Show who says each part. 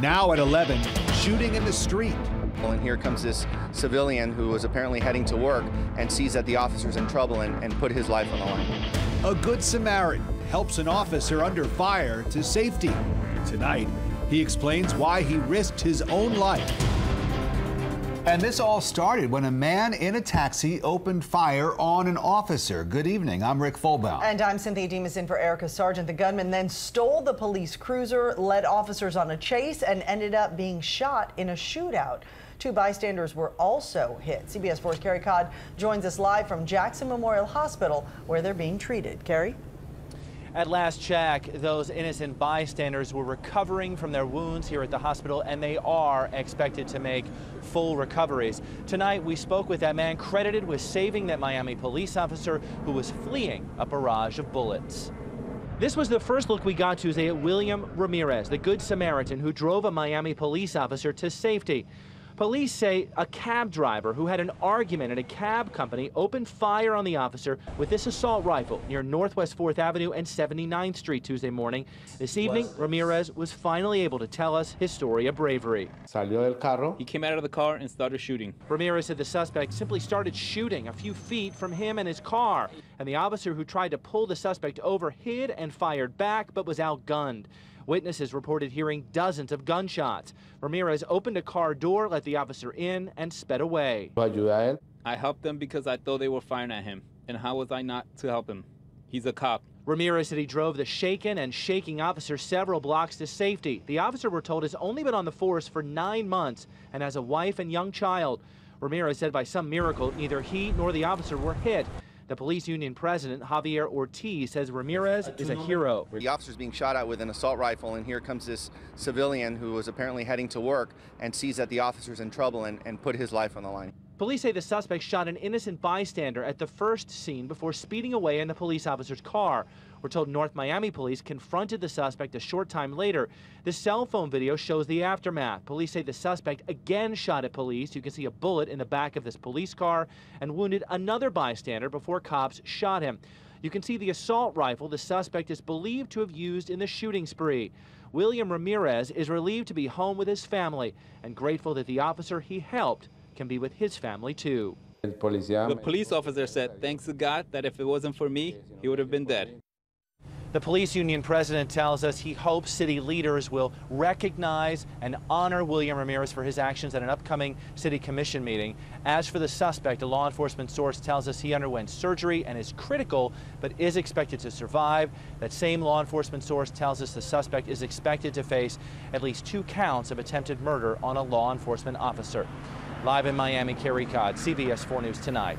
Speaker 1: Now at 11, shooting in the street.
Speaker 2: And here comes this civilian who was apparently heading to work and sees that the officer's in trouble and put his life on the line.
Speaker 1: A Good Samaritan helps an officer under fire to safety. Tonight, he explains why he risked his own life. And this all started when a man in a taxi opened fire on an officer. Good evening, I'm Rick Fulbaum.
Speaker 3: And I'm Cynthia Demas in for Erica Sargent. The gunman then stole the police cruiser, led officers on a chase, and ended up being shot in a shootout. 2 bystanders were also hit. CBS 4's Carrie Codd joins us live from Jackson Memorial Hospital, where they're being treated. Carrie?
Speaker 4: At last check, those innocent bystanders were recovering from their wounds here at the hospital, and they are expected to make full recoveries. Tonight, we spoke with that man credited with saving that Miami police officer who was fleeing a barrage of bullets. This was the first look we got Tuesday at William Ramirez, the Good Samaritan who drove a Miami police officer to safety. Police say a cab driver who had an argument at a cab company opened fire on the officer with this assault rifle near Northwest 4th Avenue and 79th Street Tuesday morning. This evening, Ramirez was finally able to tell us his story of bravery.
Speaker 5: He came out of the car and started shooting.
Speaker 4: Ramirez said the suspect simply started shooting a few feet from him and his car, and the officer who tried to pull the suspect over hid and fired back but was outgunned. Witnesses reported hearing dozens of gunshots. Ramirez opened a car door, let the officer in, and sped away.
Speaker 5: I helped them because I thought they were firing at him. And how was I not to help him? He's a cop.
Speaker 4: Ramirez said he drove the shaken and shaking officer several blocks to safety. The officer, we're told, has only been on the force for 9 months and has a wife and young child. Ramirez said by some miracle, neither he nor the officer were hit. The police union president, Javier Ortiz, says Ramirez is a hero.
Speaker 2: The officer's being shot at with an assault rifle, and here comes this civilian who was apparently heading to work and sees that the officer's in trouble and put his life on the line.
Speaker 4: Police say the suspect shot an innocent bystander at the first scene before speeding away in the police officer's car. We're told North Miami police confronted the suspect a short time later. The cell phone video shows the aftermath. Police say the suspect again shot at police. You can see a bullet in the back of this police car and wounded another bystander before cops shot him. You can see the assault rifle the suspect is believed to have used in the shooting spree. William Ramirez is relieved to be home with his family and grateful that the officer he helped can be with his family too.
Speaker 5: The police officer said, thanks to God, that if it wasn't for me, he would have been dead.
Speaker 4: The police union president tells us he hopes city leaders will recognize and honor William Ramirez for his actions at an upcoming city commission meeting. As for the suspect, a law enforcement source tells us he underwent surgery and is critical, but is expected to survive. That same law enforcement source tells us the suspect is expected to face at least 2 counts of attempted murder on a law enforcement officer. Live in Miami, Carrie Codd, CBS 4 News Tonight.